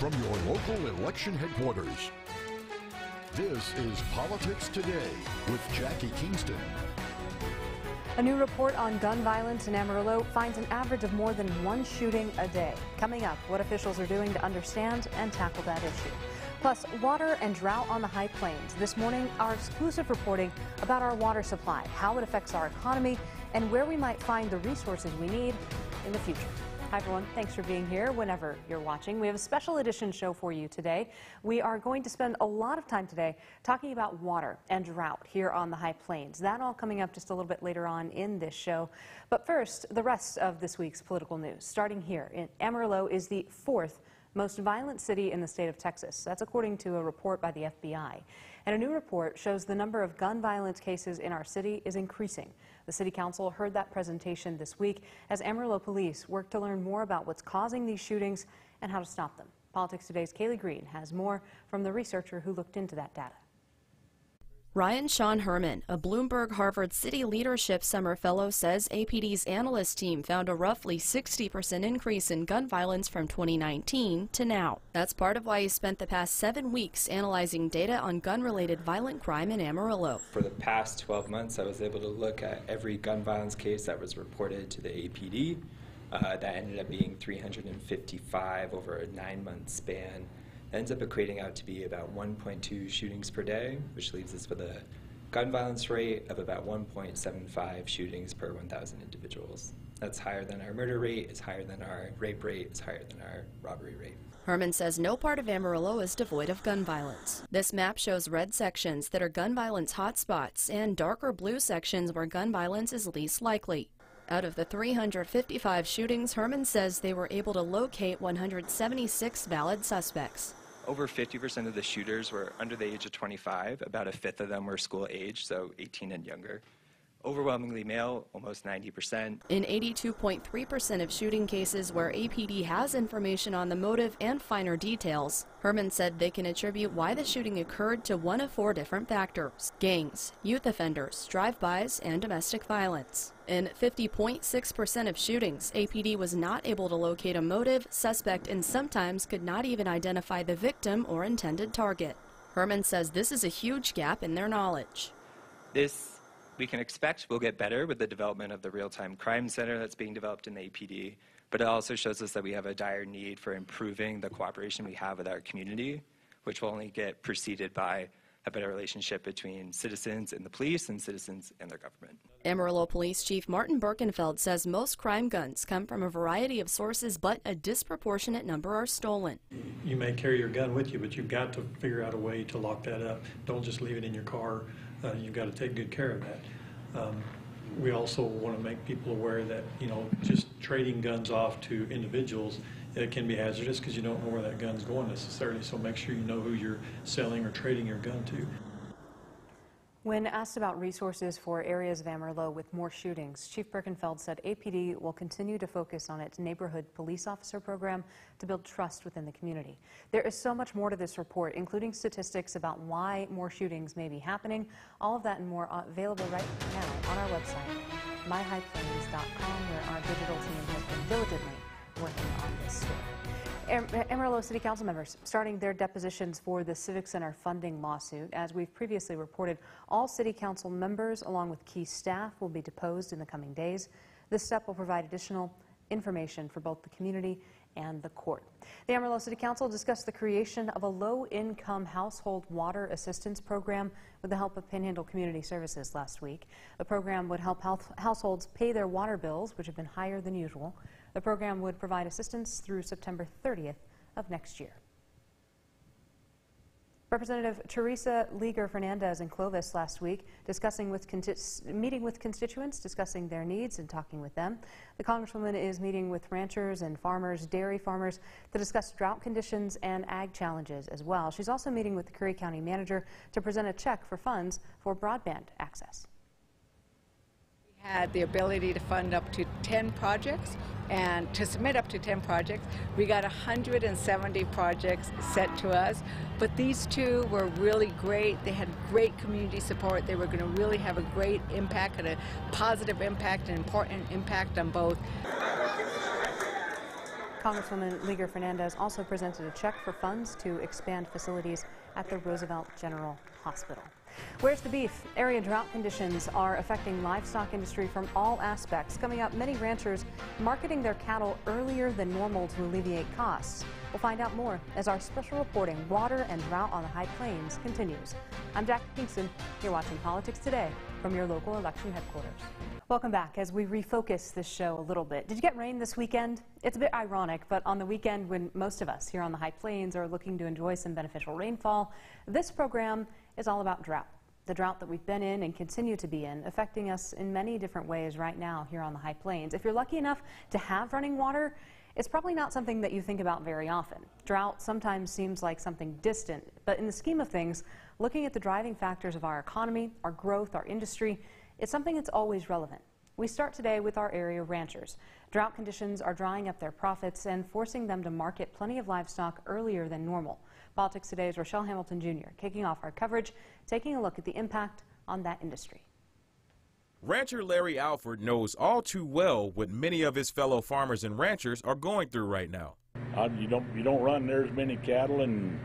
from your local election headquarters. This is Politics Today with Jackie Kingston. A new report on gun violence in Amarillo finds an average of more than one shooting a day. Coming up, what officials are doing to understand and tackle that issue. Plus, water and drought on the high plains. This morning, our exclusive reporting about our water supply, how it affects our economy, and where we might find the resources we need in the future. Hi everyone, thanks for being here whenever you're watching. We have a special edition show for you today. We are going to spend a lot of time today talking about water and drought here on the high plains. That all coming up just a little bit later on in this show. But first, the rest of this week's political news. Starting here, Amarillo is the fourth most violent city in the state of Texas. That's according to a report by the FBI. And a new report shows the number of gun violence cases in our city is increasing. The City Council heard that presentation this week as Amarillo police work to learn more about what's causing these shootings and how to stop them. Politics Today's Kaylee Green has more from the researcher who looked into that data. Ryan Sean Herman, a Bloomberg Harvard City Leadership Summer Fellow, says APD's analyst team found a roughly 60% increase in gun violence from 2019 to now. That's part of why he spent the past 7 weeks analyzing data on gun-related violent crime in Amarillo. For the past 12 months, I was able to look at every gun violence case that was reported to the APD. That ended up being 355 over a 9-month span. Ends up equating out to be about 1.2 shootings per day, which leaves us with a gun violence rate of about 1.75 shootings per 1,000 individuals. That's higher than our murder rate, it's higher than our rape rate, it's higher than our robbery rate. Herman says no part of Amarillo is devoid of gun violence. This map shows red sections that are gun violence hotspots and darker blue sections where gun violence is least likely. Out of the 355 shootings, Herman says they were able to locate 176 valid suspects. Over 50% of the shooters were under the age of 25. About a fifth of them were school age, so 18 and younger. Overwhelmingly male, almost 90%. In 82.3% of shooting cases where APD has information on the motive and finer details, Herman said they can attribute why the shooting occurred to one of 4 different factors: gangs, youth offenders, drive-bys, and domestic violence. In 50.6% of shootings, APD was not able to locate a motive, suspect, and sometimes could not even identify the victim or intended target. Herman says this is a huge gap in their knowledge. This we can expect will get better with the development of the real-time crime center that's being developed in the APD, but it also shows us that we have a dire need for improving the cooperation we have with our community, which will only get preceded by a better relationship between citizens and the police and citizens and their government. Amarillo Police Chief Martin Birkenfeld says most crime guns come from a variety of sources, but a disproportionate number are stolen. You may carry your gun with you, but you've got to figure out a way to lock that up. Don't just leave it in your car. You've got to take good care of that. We also want to make people aware that, just trading guns off to individuals, it can be hazardous because you don't know where that gun's going necessarily, so make sure you know who you're selling or trading your gun to. When asked about resources for areas of Amarillo with more shootings, Chief Birkenfeld said APD will continue to focus on its neighborhood police officer program to build trust within the community. There is so much more to this report, including statistics about why more shootings may be happening. All of that and more available right now on our website, myhighplains.com, where our digital team has been diligently working on this story. Amarillo City Council members starting their depositions for the Civic Center funding lawsuit. As we've previously reported, all City Council members, along with key staff, will be deposed in the coming days. This step will provide additional information for both the community and the court. The Amarillo City Council discussed the creation of a low-income household water assistance program with the help of Panhandle Community Services last week. The program would help households pay their water bills, which have been higher than usual. The program would provide assistance through September 30th of next year. Representative Teresa Leaguer Fernandez in Clovis last week meeting with constituents, discussing their needs and talking with them. The Congresswoman is meeting with ranchers and farmers, dairy farmers, to discuss drought conditions and ag challenges as well. She's also meeting with the Curry County manager to present a check for funds for broadband access. Had the ability to fund up to 10 projects, and to submit up to 10 projects. We got 170 projects sent to us, but these two were really great. They had great community support. They were going to really have a great impact, and a positive impact, an important impact on both. Congresswoman Liger Fernandez also presented a check for funds to expand facilities at the Roosevelt General Hospital. Where's the beef? Area drought conditions are affecting livestock industry from all aspects. Coming up, many ranchers marketing their cattle earlier than normal to alleviate costs. We'll find out more as our special reporting, Water and Drought on the High Plains, continues. I'm Jackie Kingston. You're watching Politics Today from your local election headquarters. Welcome back as we refocus this show a little bit. Did you get rain this weekend? It's a bit ironic, but on the weekend when most of us here on the High Plains are looking to enjoy some beneficial rainfall, this program is all about drought. The drought that we've been in and continue to be in, affecting us in many different ways right now here on the High Plains. If you're lucky enough to have running water, it's probably not something that you think about very often. Drought sometimes seems like something distant, but in the scheme of things, looking at the driving factors of our economy, our growth, our industry, it's something that's always relevant. We start today with our area ranchers. Drought conditions are drying up their profits and forcing them to market plenty of livestock earlier than normal. Politics Today's Rochelle Hamilton Jr. kicking off our coverage, taking a look at the impact on that industry. Rancher Larry Alford knows all too well what many of his fellow farmers and ranchers are going through right now. You don't run near as many cattle and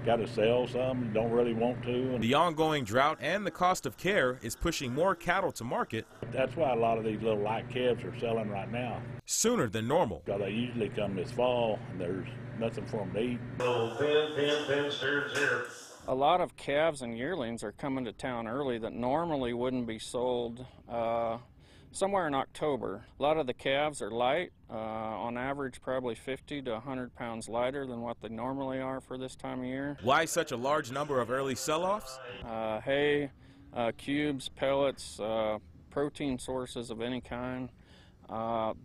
got to sell some, you don't really want to. The ongoing drought and the cost of care is pushing more cattle to market. That's why a lot of these little light calves are selling right now. Sooner than normal. Because they usually come this fall and there's nothing for them to eat. A lot of calves and yearlings are coming to town early that normally wouldn't be sold somewhere in October. A lot of the calves are light, on average probably 50 to 100 pounds lighter than what they normally are for this time of year. Why such a large number of early sell-offs? Hay, cubes, pellets, protein sources of any kind.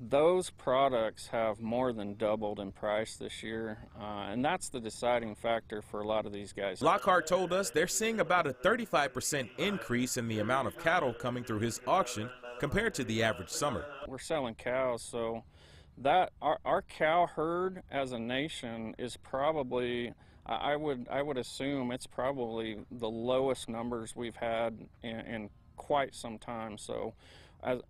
Those products have more than doubled in price this year, and that's the deciding factor for a lot of these guys. Lockhart told us they're seeing about a 35% increase in the amount of cattle coming through his auction compared to the average summer. We're selling cows, so that our cow herd as a nation is probably, I would assume it's probably the lowest numbers we've had in quite some time. So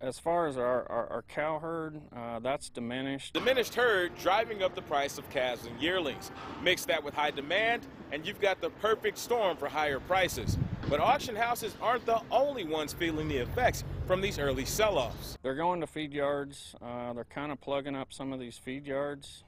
as far as our cow herd, that's diminished. Diminished herd driving up the price of calves and yearlings. Mix that with high demand, and you've got the perfect storm for higher prices. But auction houses aren't the only ones feeling the effects from these early sell-offs. They're going to feed yards. They're kind of plugging up some of these feed yards.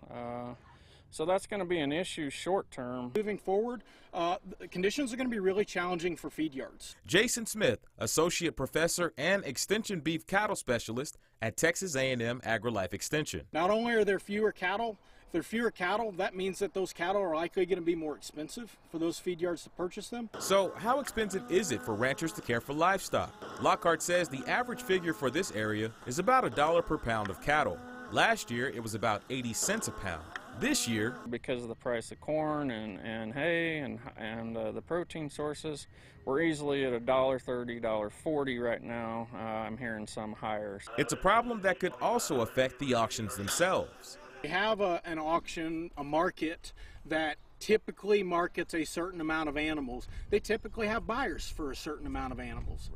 So that's going to be an issue short term. Moving forward, the conditions are going to be really challenging for feed yards. Jason Smith, associate professor and extension beef cattle specialist at Texas A&M AgriLife Extension. Not only are there fewer cattle, if there are fewer cattle, that means that those cattle are likely going to be more expensive for those feed yards to purchase them. So how expensive is it for ranchers to care for livestock? Lockhart says the average figure for this area is about $1 per pound of cattle. Last year, it was about 80 cents a pound. This year, because of the price of corn and hay and the protein sources, we're easily at $1.30, $1.40 right now. I'm hearing some higher. It's a problem that could also affect the auctions themselves. We have an auction, a market that typically markets a certain amount of animals. They typically have buyers for a certain amount of animals.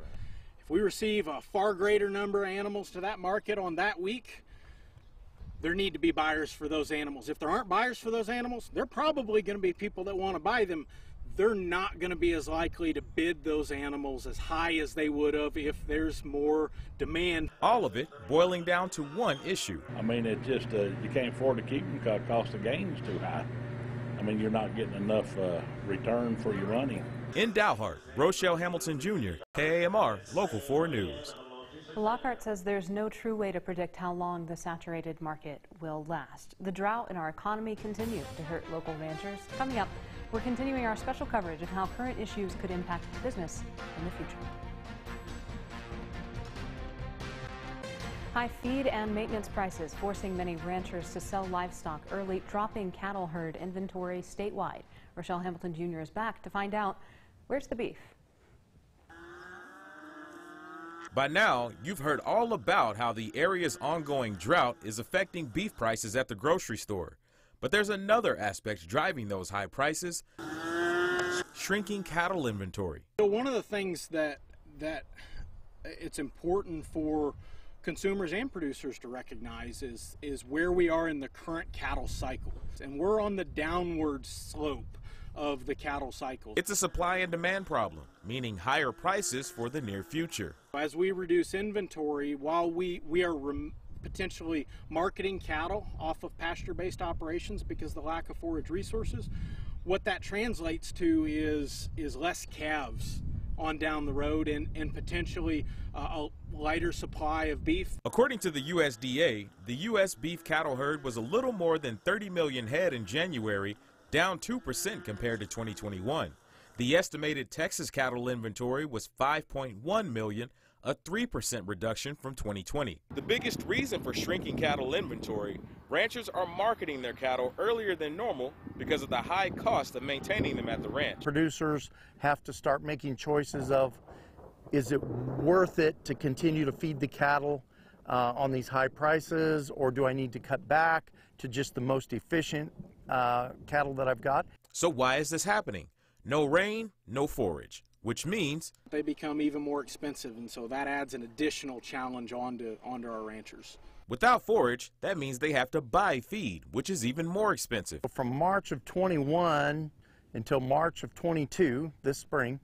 If we receive a far greater number of animals to that market on that week, there need to be buyers for those animals. If there aren't buyers for those animals, there are probably going to be people that want to buy them. They're not going to be as likely to bid those animals as high as they would have if there's more demand. All of it boiling down to one issue. I mean, it just, you can't afford to keep them because the cost of gain is too high. I mean, you're not getting enough return for your money. In Drought, Rochelle Hamilton Jr., KAMR Local 4 News. Lockhart says there's no true way to predict how long the saturated market will last. The drought in our economy continues to hurt local ranchers. Coming up, we're continuing our special coverage of how current issues could impact business in the future. High feed and maintenance prices forcing many ranchers to sell livestock early, dropping cattle herd inventory statewide. Rochelle Hamilton Jr. is back to find out where's the beef. By now, you've heard all about how the area's ongoing drought is affecting beef prices at the grocery store. But there's another aspect driving those high prices: shrinking cattle inventory. So one of the things that it's important for consumers and producers to recognize is where we are in the current cattle cycle. And we're on the downward slope of the cattle cycle. It's a supply and demand problem, meaning higher prices for the near future. As we reduce inventory, while we are potentially marketing cattle off of pasture-based operations because of the lack of forage resources, what that translates to is less calves on down the road and potentially a lighter supply of beef. According to the USDA, the U.S. beef cattle herd was a little more than 30 million head in January, down 2% compared to 2021. The estimated Texas cattle inventory was 5.1 million, a 3% reduction from 2020. The biggest reason for shrinking cattle inventory, ranchers are marketing their cattle earlier than normal because of the high cost of maintaining them at the ranch. Producers have to start making choices of, is it worth it to continue to feed the cattle on these high prices, or do I need to cut back to just the most efficient cattle that I've got? So why is this happening? No rain, no forage, which means they become even more expensive, and so that adds an additional challenge onto our ranchers. Without forage, that means they have to buy feed, which is even more expensive. From March of 21 until March of 22, this spring,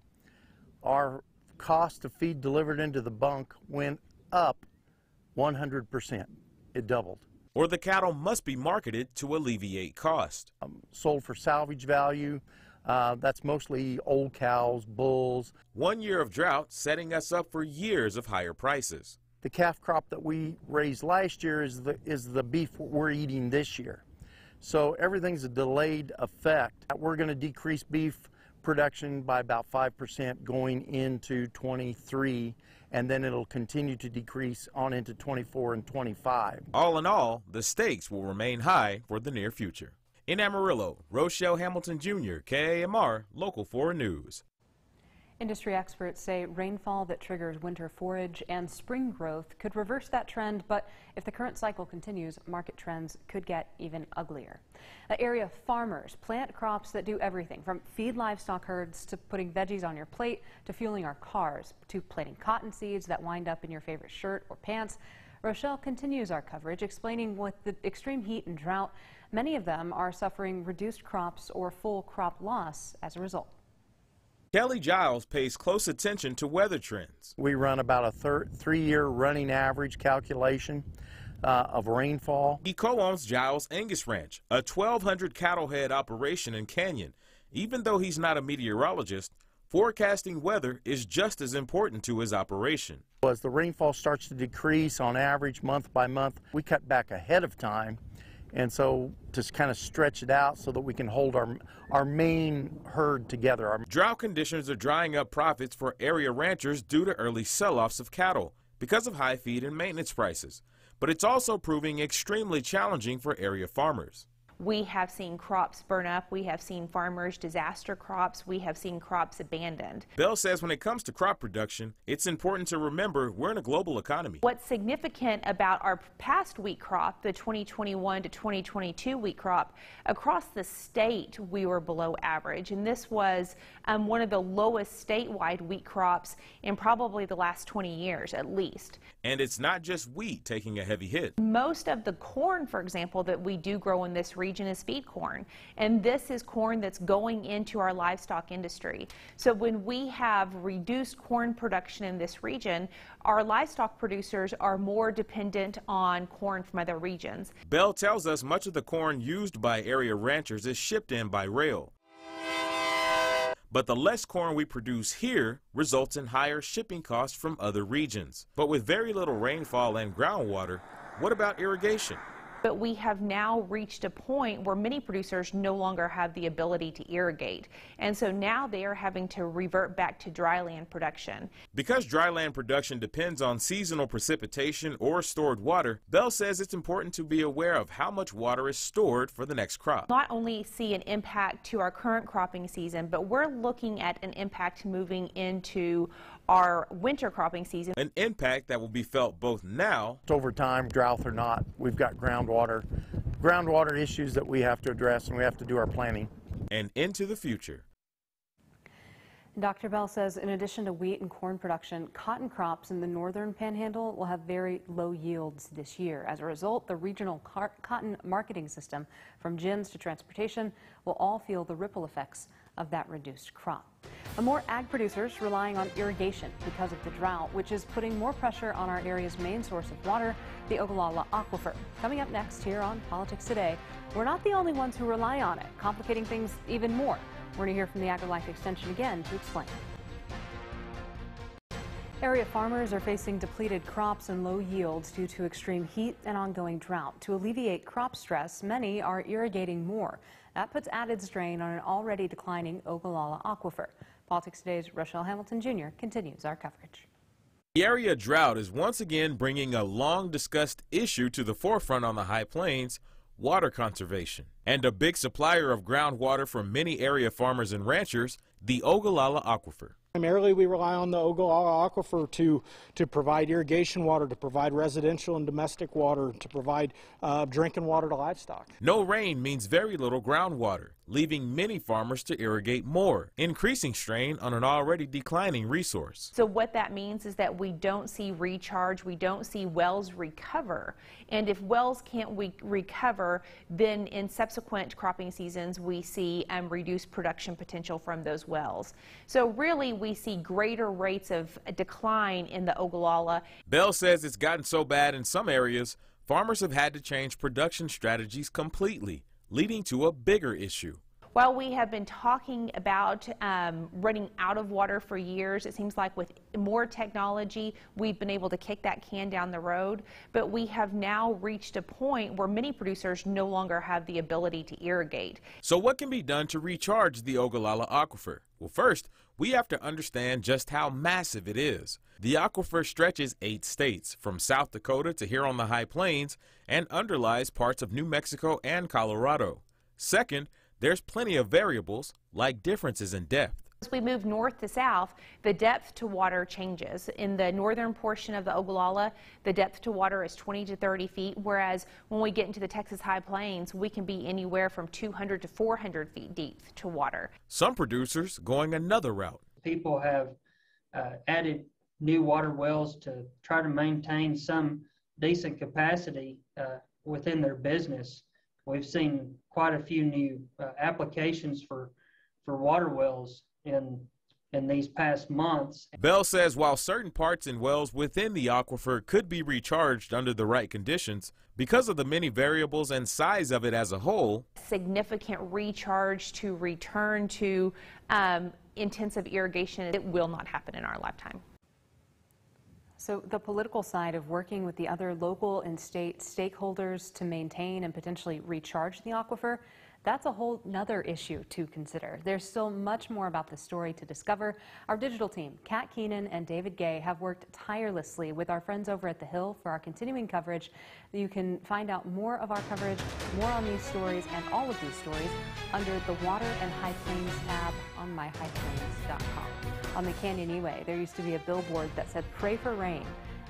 our cost of feed delivered into the bunk went up 100%. It doubled. Or the cattle must be marketed to alleviate cost. Sold for salvage value. That's mostly old cows, bulls. 1 year of drought setting us up for years of higher prices. The calf crop that we raised last year is the beef we're eating this year. So everything's a delayed effect. We're going to decrease beef production by about 5% going into 23, and then it'll continue to decrease on into 24 and 25. All in all, the stakes will remain high for the near future. In Amarillo, Rochelle Hamilton Jr., KAMR, Local 4 News. Industry experts say rainfall that triggers winter forage and spring growth could reverse that trend, but if the current cycle continues, market trends could get even uglier. Area farmers plant crops that do everything from feed livestock herds to putting veggies on your plate to fueling our cars to planting cotton seeds that wind up in your favorite shirt or pants. Rochelle continues our coverage, explaining with the extreme heat and drought, many of them are suffering reduced crops or full crop loss as a result. Kelly Giles pays close attention to weather trends. We run about a 3-year running average calculation of rainfall. He co-owns Giles Angus Ranch, a 1,200 cattle head operation in Canyon. Even though he's not a meteorologist, forecasting weather is just as important to his operation. As the rainfall starts to decrease on average month by month, we cut back ahead of time. And so just kind of stretch it out so that we can hold our main herd together. Drought conditions are drying up profits for area ranchers due to early sell-offs of cattle because of high feed and maintenance prices. But it's also proving extremely challenging for area farmers. We have seen crops burn up, we have seen farmers disaster crops, we have seen crops abandoned. Bell says when it comes to crop production, it's important to remember we're in a global economy. What's significant about our past wheat crop, the 2021 to 2022 wheat crop, across the state we were below average, and this was one of the lowest statewide wheat crops in probably the last 20 years at least. And it's not just wheat taking a heavy hit. Most of the corn, for example, that we do grow in this region is feed corn, and this is corn that's going into our livestock industry. So when we have reduced corn production in this region, our livestock producers are more dependent on corn from other regions. Bell tells us much of the corn used by area ranchers is shipped in by rail. But the less corn we produce here results in higher shipping costs from other regions. But with very little rainfall and groundwater, what about irrigation? But we have now reached a point where many producers no longer have the ability to irrigate. And so now they are having to revert back to dryland production. Because dryland production depends on seasonal precipitation or stored water, Bell says it's important to be aware of how much water is stored for the next crop. Not only see an impact to our current cropping season, but we're looking at an impact moving into our winter cropping season. An impact that will be felt both now. Over time, drought or not, we've got groundwater issues that we have to address, and we have to do our planning. And into the future. Dr. Bell says in addition to wheat and corn production, cotton crops in the northern panhandle will have very low yields this year. As a result, the regional cotton marketing system, from gins to transportation, will all feel the ripple effects of that reduced crop. And more ag producers relying on irrigation because of the drought, which is putting more pressure on our area's main source of water, the Ogallala Aquifer. Coming up next here on Politics Today, we're not the only ones who rely on it, complicating things even more. We're going to hear from the AgriLife Extension again to explain. Area farmers are facing depleted crops and low yields due to extreme heat and ongoing drought. To alleviate crop stress, many are irrigating more. That puts added strain on an already declining Ogallala Aquifer. Politics Today's Rochelle Hamilton Jr. continues our coverage. The area drought is once again bringing a long-discussed issue to the forefront on the High Plains: water conservation. And a big supplier of groundwater for many area farmers and ranchers, the Ogallala Aquifer. Primarily, we rely on the Ogallala Aquifer to provide irrigation water, to provide residential and domestic water, to provide drinking water to livestock. No rain means very little groundwater, leaving many farmers to irrigate more, increasing strain on an already declining resource. So what that means is that we don't see recharge, we don't see wells recover. And if wells can't recover, then in subsequent cropping seasons we see reduced production potential from those wells. So really we see greater rates of decline in the Ogallala. Bell says it's gotten so bad in some areas, farmers have had to change production strategies completely, leading to a bigger issue. While we have been talking about running out of water for years, it seems like with more technology, we've been able to kick that can down the road. But we have now reached a point where many producers no longer have the ability to irrigate. So what can be done to recharge the Ogallala Aquifer? Well, first, we have to understand just how massive it is. The aquifer stretches 8 states, from South Dakota to here on the High Plains, and underlies parts of New Mexico and Colorado. Second, there's plenty of variables, like differences in depth. As we move north to south, the depth to water changes. In the northern portion of the Ogallala, the depth to water is 20 to 30 feet, whereas when we get into the Texas High Plains, we can be anywhere from 200 to 400 feet deep to water. Some producers going another route. People have added new water wells to try to maintain some decent capacity within their business. We've seen quite a few new applications for water wells in these past months. Bell says while certain parts and wells within the aquifer could be recharged under the right conditions, because of the many variables and size of it as a whole, significant recharge to return to intensive irrigation, it will not happen in our lifetime. So the political side of working with the other local and state stakeholders to maintain and potentially recharge the aquifer, that's a whole nother issue to consider. There's still much more about this story to discover. Our digital team, Kat Keenan and David Gay, have worked tirelessly with our friends over at The Hill for our continuing coverage. You can find out more of our coverage, more on these stories and all of these stories under the Water and High Plains tab on myhighplains.com. On the Canyonway, there used to be a billboard that said, "Pray for rain,"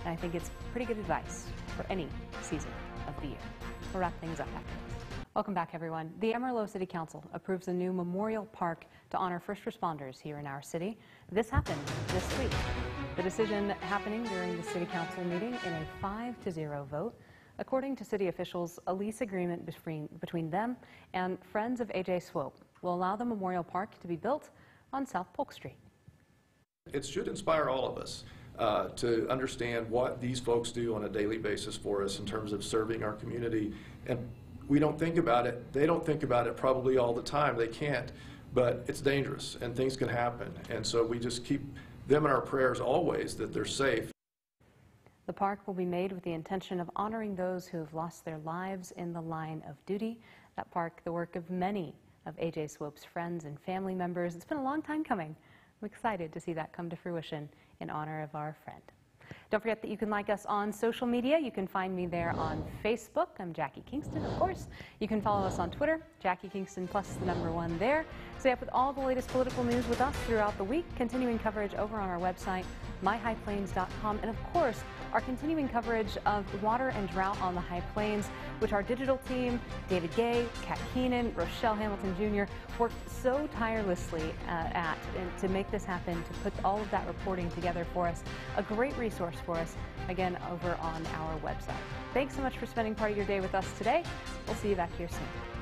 and I think it's pretty good advice for any season of the year. We'll wrap things up after this. Welcome back, everyone. The Amarillo City Council approves a new memorial park to honor first responders here in our city. This happened this week. The decision happening during the City Council meeting in a 5-0 vote. According to city officials, a lease agreement between them and Friends of A.J. Swope will allow the memorial park to be built on South Polk Street. It should inspire all of us to understand what these folks do on a daily basis for us in terms of serving our community. And we don't think about it. They don't think about it probably all the time. They can't. But it's dangerous and things can happen. And so we just keep them in our prayers always that they're safe. The park will be made with the intention of honoring those who have lost their lives in the line of duty. That park, the work of many of A.J. Swope's friends and family members. It's been a long time coming. I'm excited to see that come to fruition in honor of our friend. Don't forget that you can like us on social media. You can find me there on Facebook. I'm Jackie Kingston, of course. You can follow us on Twitter, Jackie Kingston plus the number 1 there. Stay up with all the latest political news with us throughout the week. Continuing coverage over on our website, myhighplains.com, and of course, our continuing coverage of water and drought on the High Plains, which our digital team, David Gay, Kat Keenan, Rochelle Hamilton Jr., worked so tirelessly at to make this happen, to put all of that reporting together for us. A great resource for us, again, over on our website. Thanks so much for spending part of your day with us today. We'll see you back here soon.